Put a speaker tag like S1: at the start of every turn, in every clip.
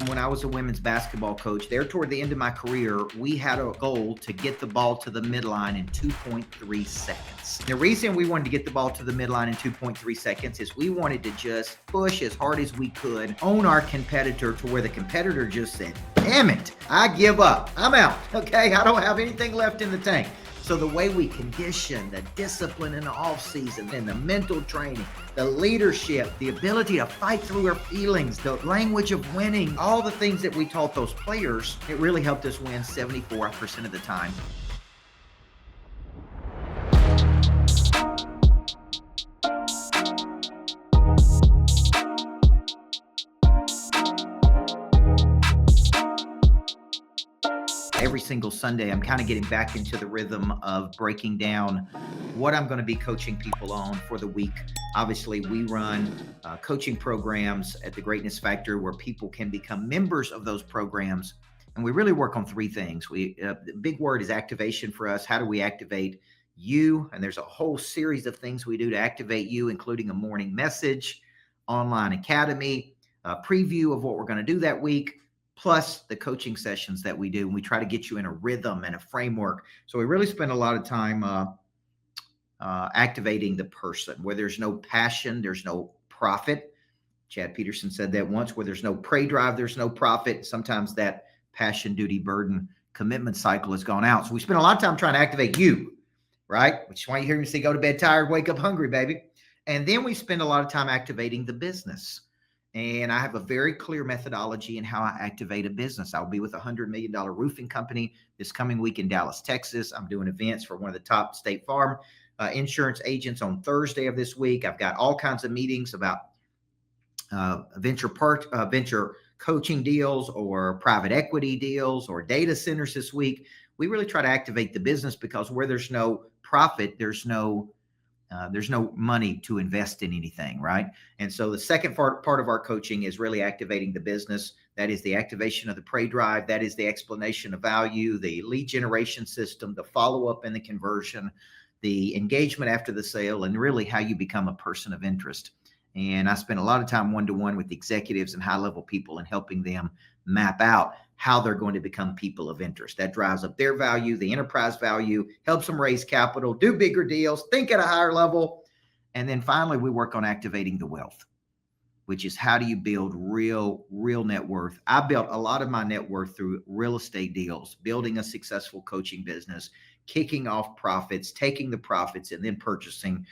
S1: when I was a women's basketball coach, there toward the end of my career, we had a goal to get the ball to the midline in 2.3 seconds. The reason we wanted to get the ball to the midline in 2.3 seconds is we wanted to just push as hard as we could, own our competitor to where the competitor just said, damn it, I give up. I'm out. Okay, I don't have anything left in the tank. So the way we condition, the discipline in the offseason, and the mental training, the leadership, the ability to fight through our feelings, the language of winning, all the things that we taught those players, it really helped us win 74% of the time. Every single Sunday, I'm kind of getting back into the rhythm of breaking down what I'm going to be coaching people on for the week. Obviously, we run coaching programs at the Greatness Factor where people can become members of those programs. And we really work on three things. The big word is activation for us. How do we activate you? And there's a whole series of things we do to activate you, including a morning message, online academy, a preview of what we're going to do that week, plus the coaching sessions that we do. And we try to get you in a rhythm and a framework. So we really spend a lot of time activating the person. Where there's no passion, there's no profit. Chad Peterson said that once. Where there's no prey drive, there's no profit. Sometimes that passion, duty, burden, commitment cycle has gone out. So we spend a lot of time trying to activate you, right? Which is why you hear me say, go to bed tired, wake up hungry, baby. And then we spend a lot of time activating the business. And I have a very clear methodology in how I activate a business. I'll be with a $100 million roofing company this coming week in Dallas, Texas. I'm doing events for one of the top State Farm insurance agents on Thursday of this week. I've got all kinds of meetings about venture coaching deals or private equity deals or data centers this week. We really try to activate the business because where there's no profit, there's no money to invest in anything, right? And so the second part of our coaching is really activating the business. That is the activation of the prey drive. That is the explanation of value, the lead generation system, the follow-up and the conversion, the engagement after the sale, and really how you become a person of interest. And I spend a lot of time one-to-one with executives and high-level people and helping them map out how they're going to become people of interest. That drives up their value, the enterprise value, helps them raise capital, do bigger deals, think at a higher level. And then finally, we work on activating the wealth, which is how do you build real net worth. I built a lot of my net worth through real estate deals, building a successful coaching business, kicking off profits, taking the profits, and then purchasing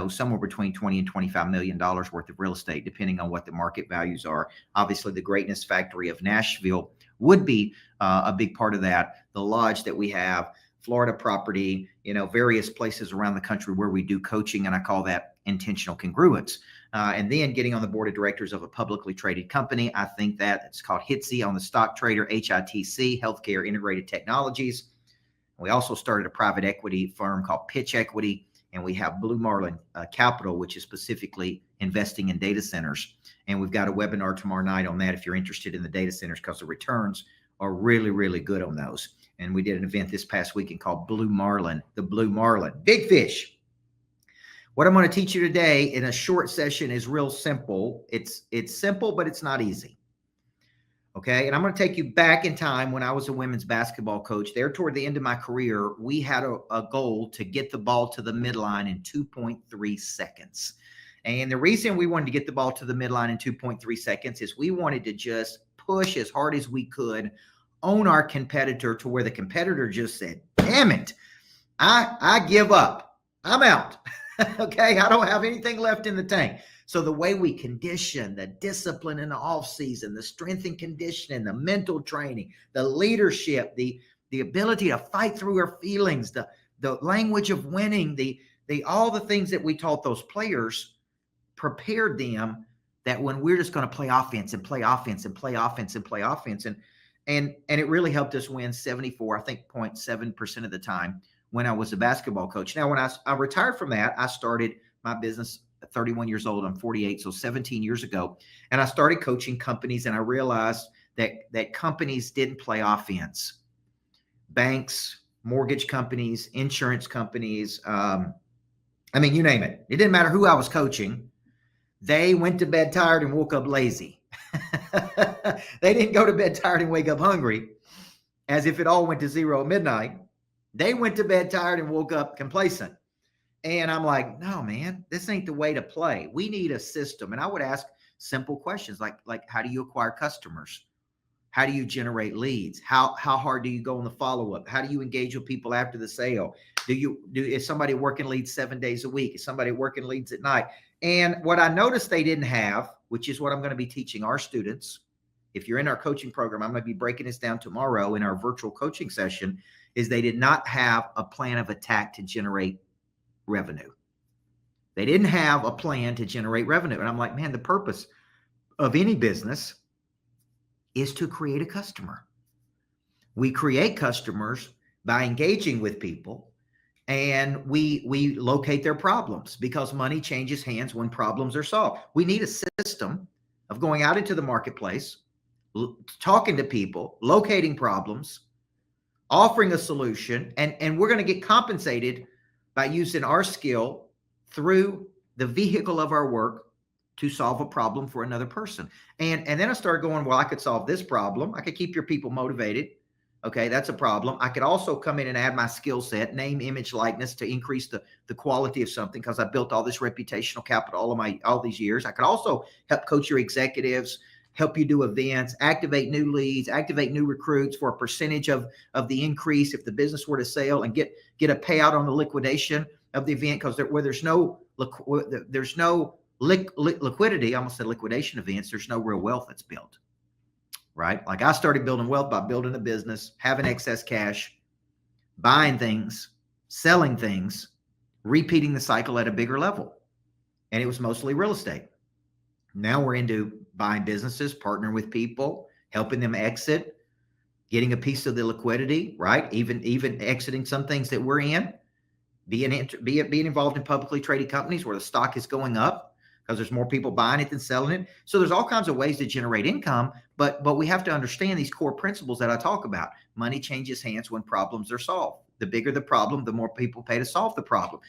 S1: somewhere between $20 and $25 million worth of real estate, depending on what the market values are. Obviously, the Greatness Factory of Nashville would be a big part of that. The lodge that we have, Florida property, various places around the country where we do coaching, and I call that intentional congruence. And then getting on the board of directors of a publicly traded company. I think that it's called HITC on the stock trader, HITC, Healthcare Integrated Technologies. We also started a private equity firm called Pitch Equity. And we have Blue Marlin Capital, which is specifically investing in data centers. And we've got a webinar tomorrow night on that if you're interested in the data centers, because the returns are really, really good on those. And we did an event this past weekend called Blue Marlin, the Blue Marlin, big fish. What I'm going to teach you today in a short session is real simple. It's simple, but it's not easy. Okay. And I'm going to take you back in time when I was a women's basketball coach. There toward the end of my career, we had a goal to get the ball to the midline in 2.3 seconds. And the reason we wanted to get the ball to the midline in 2.3 seconds is we wanted to just push as hard as we could, own our competitor to where the competitor just said, damn it, I give up. I'm out. Okay. I don't have anything left in the tank. So the way we condition, the discipline in the offseason, the strength and conditioning, the mental training, the leadership, the ability to fight through our feelings, the language of winning, all the things that we taught those players prepared them that when we're just going to play offense and play offense and play offense and play offense. And it really helped us win 0.7% of the time when I was a basketball coach. Now, when I retired from that, I started my business at 31 years old. I'm 48, so 17 years ago. And I started coaching companies, and I realized that companies didn't play offense. Banks, mortgage companies, insurance companies, you name it. It didn't matter who I was coaching. They went to bed tired and woke up lazy. They didn't go to bed tired and wake up hungry as if it all went to zero at midnight. They went to bed tired and woke up complacent. And I'm like, no, man, this ain't the way to play. We need a system. And I would ask simple questions like how do you acquire customers? How do you generate leads? How hard do you go on the follow-up? How do you engage with people after the sale? Is somebody working leads 7 days a week? Is somebody working leads at night? And what I noticed they didn't have, which is what I'm going to be teaching our students. If you're in our coaching program, I'm going to be breaking this down tomorrow in our virtual coaching session, is they did not have a plan of attack to generate revenue. They didn't have a plan to generate revenue. And I'm like, man, the purpose of any business is to create a customer. We create customers by engaging with people, and we locate their problems, because money changes hands when problems are solved. We need a system of going out into the marketplace, talking to people, locating problems, offering a solution, and we're going to get compensated by using our skill through the vehicle of our work to solve a problem for another person. And then I started going, well, I could solve this problem. I could keep your people motivated. Okay, that's a problem. I could also come in and add my skill set, name, image, likeness, to increase the quality of something, because I built all this reputational capital all these years. I could also help coach your executives, help you do events, activate new leads, activate new recruits for a percentage of the increase if the business were to sell, and get a payout on the liquidation of the event, because where there's no liquidity, I almost said liquidation events, there's no real wealth that's built, right? Like I started building wealth by building a business, having excess cash, buying things, selling things, repeating the cycle at a bigger level. And it was mostly real estate. Now we're into buying businesses, partnering with people, helping them exit, getting a piece of the liquidity, right? Even exiting some things that we're in, being involved in publicly traded companies where the stock is going up, because there's more people buying it than selling it. So there's all kinds of ways to generate income, but we have to understand these core principles that I talk about. Money changes hands when problems are solved. The bigger the problem, the more people pay to solve the problem.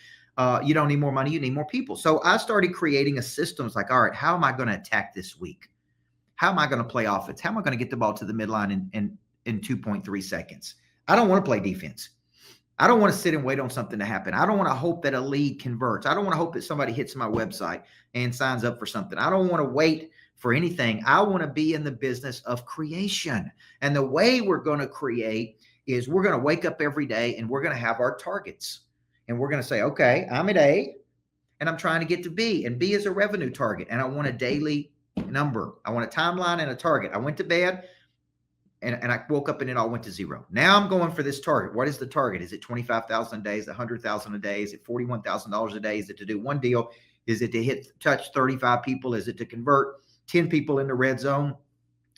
S1: You don't need more money, you need more people. So I started creating a system. It's like, all right, how am I going to attack this week? How am I going to play offense? How am I going to get the ball to the midline in 2.3 seconds? I don't want to play defense. I don't want to sit and wait on something to happen. I don't want to hope that a lead converts. I don't want to hope that somebody hits my website and signs up for something. I don't want to wait for anything. I want to be in the business of creation. And the way we're going to create is we're going to wake up every day and we're going to have our targets. And we're going to say, okay, I'm at A and I'm trying to get to B. And B is a revenue target. And I want a daily number. I want a timeline and a target. I went to bed. And I woke up and it all went to zero. Now I'm going for this target. What is the target? Is it 25,000 a day? Is it 100,000 a day? Is it $41,000 a day? Is it to do one deal? Is it to touch 35 people? Is it to convert 10 people in the red zone?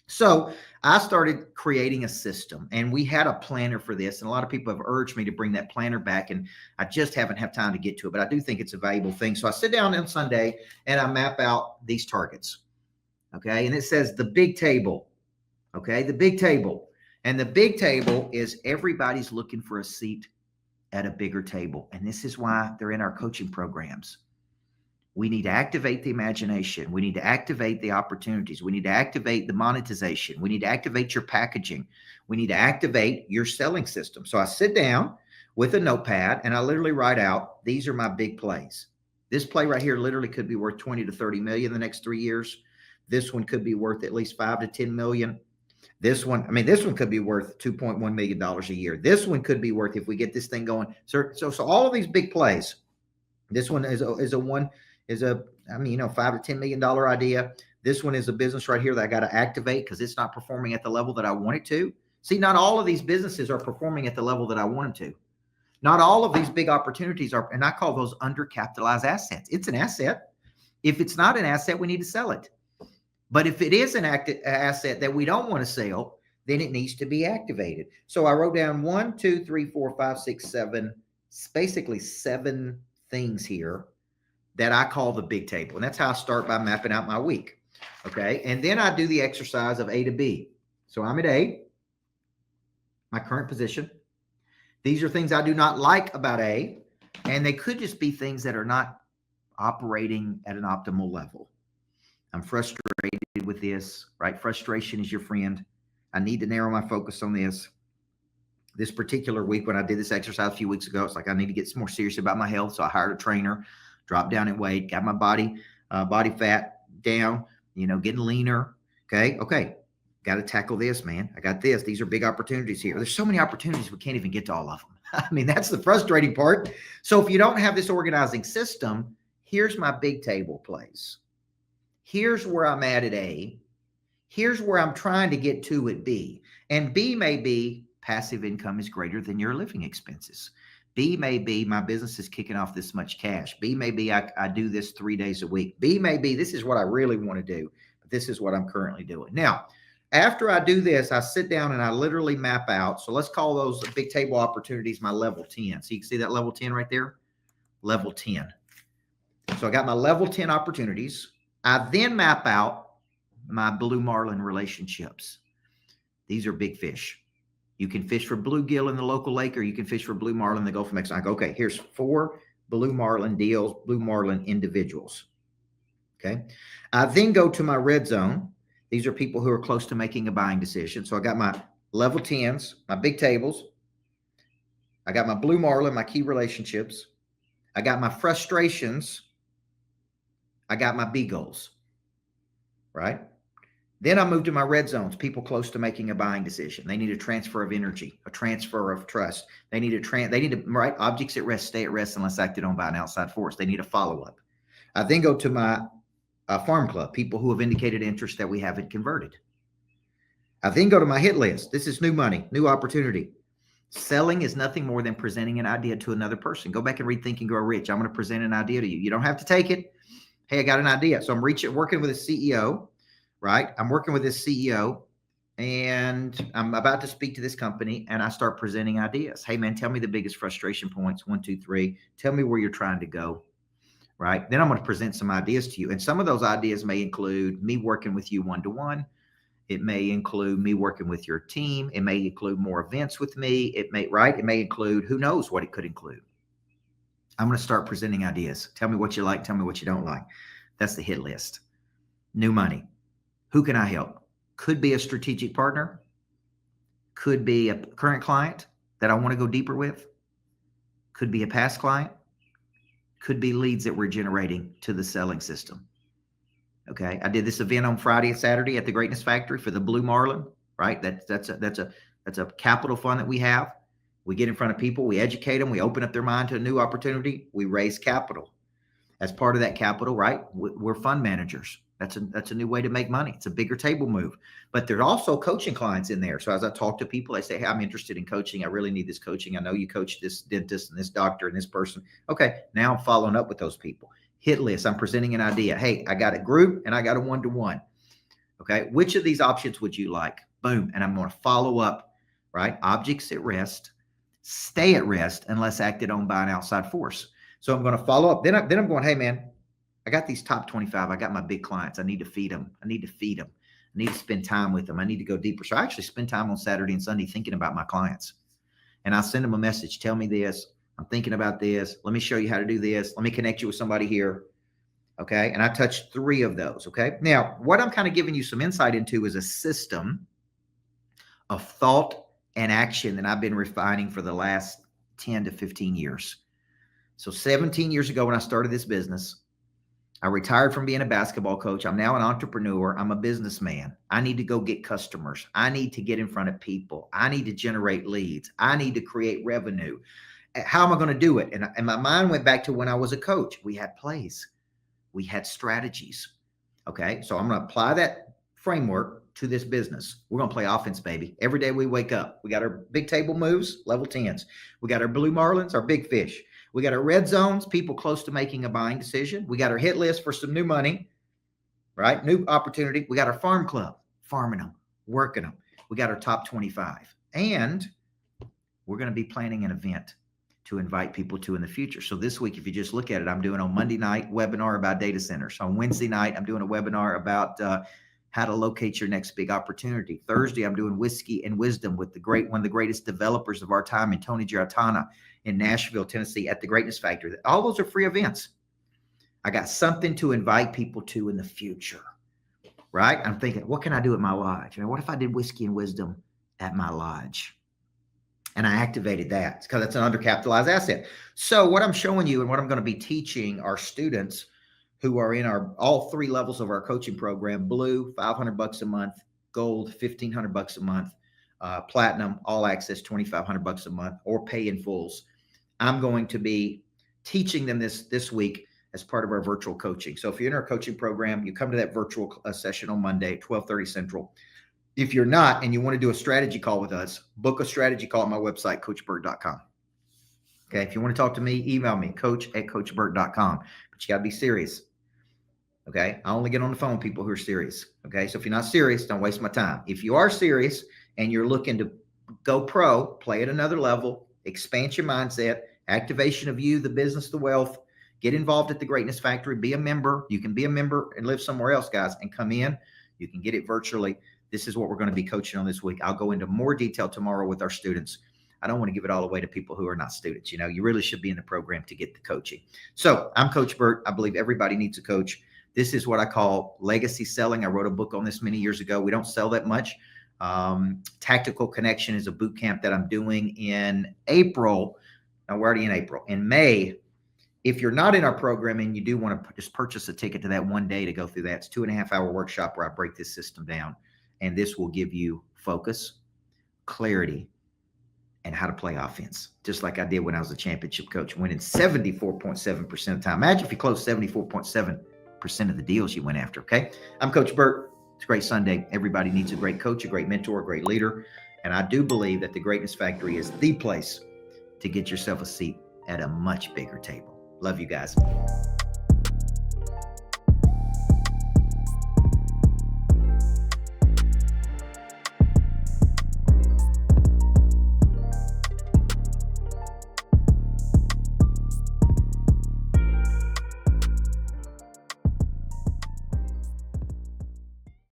S1: So I started creating a system, and we had a planner for this. And a lot of people have urged me to bring that planner back, and I just haven't had time to get to it, but I do think it's a valuable thing. So I sit down on Sunday and I map out these targets. Okay. And it says the big table. Okay, the big table. And the big table is everybody's looking for a seat at a bigger table. And this is why they're in our coaching programs. We need to activate the imagination. We need to activate the opportunities. We need to activate the monetization. We need to activate your packaging. We need to activate your selling system. So I sit down with a notepad and I literally write out, these are my big plays. This play right here literally could be worth 20 to 30 million in the next 3 years. This one could be worth at least 5 to 10 million. This one could be worth $2.1 million a year. This one could be worth, if we get this thing going. So all of these big plays, this one is a $5 to $10 million idea. This one is a business right here that I got to activate because it's not performing at the level that I want it to. See, not all of these businesses are performing at the level that I want them to. Not all of these big opportunities are, and I call those undercapitalized assets. It's an asset. If it's not an asset, we need to sell it. But if it is an asset that we don't want to sell, then it needs to be activated. So I wrote down 1, 2, 3, 4, 5, 6, 7, basically 7 things here that I call the big table. And that's how I start, by mapping out my week. Okay. And then I do the exercise of A to B. So I'm at A, my current position. These are things I do not like about A, and they could just be things that are not operating at an optimal level. I'm frustrated with this, right? Frustration is your friend. I need to narrow my focus on this. This particular week, when I did this exercise a few weeks ago, it's like I need to get more serious about my health. So I hired a trainer, dropped down in weight, got my body fat down, getting leaner. Okay. Got to tackle this, man. I got this. These are big opportunities here. There's so many opportunities, we can't even get to all of them. I mean, that's the frustrating part. So if you don't have this organizing system, here's my big table plays. Here's where I'm at A. Here's where I'm trying to get to at B. And B may be passive income is greater than your living expenses. B may be my business is kicking off this much cash. B may be I do this 3 days a week. B may be this is what I really want to do, but this is what I'm currently doing. Now, after I do this, I sit down and I literally map out. So let's call those big table opportunities my level 10. So you can see that level 10 right there, level 10. So I got my level 10 opportunities. I then map out my blue marlin relationships. These are big fish. You can fish for bluegill in the local lake, or you can fish for blue marlin in the Gulf of Mexico. I go, okay, here's 4 blue marlin deals, blue marlin individuals. Okay. I then go to my red zone. These are people who are close to making a buying decision. So I got my level 10s, my big tables. I got my blue marlin, my key relationships. I got my frustrations. I got my B goals, right? Then I move to my red zones, people close to making a buying decision. They need a transfer of energy, a transfer of trust. They need right? Objects at rest stay at rest unless acted on by an outside force. They need a follow-up. I then go to my farm club, people who have indicated interest that we haven't converted. I then go to my hit list. This is new money, new opportunity. Selling is nothing more than presenting an idea to another person. Go back and read Think and Grow Rich. I'm going to present an idea to you. You don't have to take it. Hey, I got an idea. So I'm working with a CEO, right? I'm working with this CEO and I'm about to speak to this company and I start presenting ideas. Hey, man, tell me the biggest frustration points. 1, 2, 3. Tell me where you're trying to go, right? Then I'm going to present some ideas to you. And some of those ideas may include me working with you one-to-one. It may include me working with your team. It may include more events with me. It may include, who knows what it could include. I'm going to start presenting ideas. Tell me what you like. Tell me what you don't like. That's the hit list. New money. Who can I help? Could be a strategic partner. Could be a current client that I want to go deeper with. Could be a past client. Could be leads that we're generating to the selling system. Okay. I did this event on Friday and Saturday at the Greatness Factory for the Blue Marlin, right? That's a capital fund that we have. We get in front of people, we educate them, we open up their mind to a new opportunity, we raise capital. As part of that capital, right? We're fund managers. That's a new way to make money. It's a bigger table move. But there's also coaching clients in there. So as I talk to people, they say, hey, I'm interested in coaching. I really need this coaching. I know you coach this dentist and this doctor and this person. Okay, now I'm following up with those people. Hit list. I'm presenting an idea. Hey, I got a group and I got a one-to-one. Okay, which of these options would you like? Boom. And I'm going to follow up, right? Objects at rest. Stay at rest unless acted on by an outside force. So I'm going to follow up. Then I'm going, hey, man, I got these top 25. I got my big clients. I need to feed them. I need to spend time with them. I need to go deeper. So I actually spend time on Saturday and Sunday thinking about my clients. And I send them a message. Tell me this. I'm thinking about this. Let me show you how to do this. Let me connect you with somebody here. Okay. And I touched 3 of those. Okay. Now, what I'm kind of giving you some insight into is a system of thought and action that I've been refining for the last 10 to 15 years. So 17 years ago when I started this business, I retired from being a basketball coach. I'm now an entrepreneur. I'm a businessman. I need to go get customers. I need to get in front of people. I need to generate leads. I need to create revenue. How am I going to do it? And my mind went back to when I was a coach. We had plays. We had strategies. Okay. So I'm going to apply that framework to this business. We're going to play offense, baby. Every day we wake up, we got our big table moves, level 10s. We got our blue marlins, our big fish. We got our red zones, people close to making a buying decision. We got our hit list for some new money, right? New opportunity. We got our farm club, farming them, working them. We got our top 25. And we're going to be planning an event to invite people to in the future. So this week, if you just look at it, I'm doing on Monday night webinar about data centers. On Wednesday night, I'm doing a webinar about how to locate your next big opportunity. Thursday, I'm doing whiskey and wisdom with one of the greatest developers of our time, and Tony Giarratana in Nashville, Tennessee, at the Greatness Factory. All those are free events. I got something to invite people to in the future. right? I'm thinking, what can I do at my lodge? What if I did whiskey and wisdom at my lodge? And I activated that because it's an undercapitalized asset. So what I'm showing you and what I'm going to be teaching our students who are in all three levels of our coaching program: blue, $500 a month; gold, $1,500 a month; platinum, all access, $2,500 a month, or pay in fulls. I'm going to be teaching them this week as part of our virtual coaching. So if you're in our coaching program, you come to that virtual session on Monday, 12:30 Central. If you're not and you want to do a strategy call with us, book a strategy call at my website, coachburt.com. Okay. If you want to talk to me, email me, coach@coachburt.com. But you got to be serious. Okay. I only get on the phone with people who are serious. Okay. So if you're not serious, don't waste my time. If you are serious and you're looking to go pro, play at another level, expand your mindset, activation of you, the business, the wealth, get involved at the Greatness Factory, be a member. You can be a member and live somewhere else, guys, and come in. You can get it virtually. This is what we're going to be coaching on this week. I'll go into more detail tomorrow with our students. I don't want to give it all away to people who are not students. You really should be in the program to get the coaching. So I'm Coach Burt. I believe everybody needs a coach. This is what I call legacy selling. I wrote a book on this many years ago. We don't sell that much. Tactical Connection is a boot camp that I'm doing in April. Now we're already in April. In May, if you're not in our program and you do want to just purchase a ticket to that one day to go through that, it's a 2.5-hour workshop where I break this system down. And this will give you focus, clarity, and how to play offense, just like I did when I was a championship coach, winning 74.7% of the time. Imagine if you closed 74.7% of the deals you went after, okay? I'm Coach Burt. It's a great Sunday. Everybody needs a great coach, a great mentor, a great leader. And I do believe that the Greatness Factory is the place to get yourself a seat at a much bigger table. Love you guys.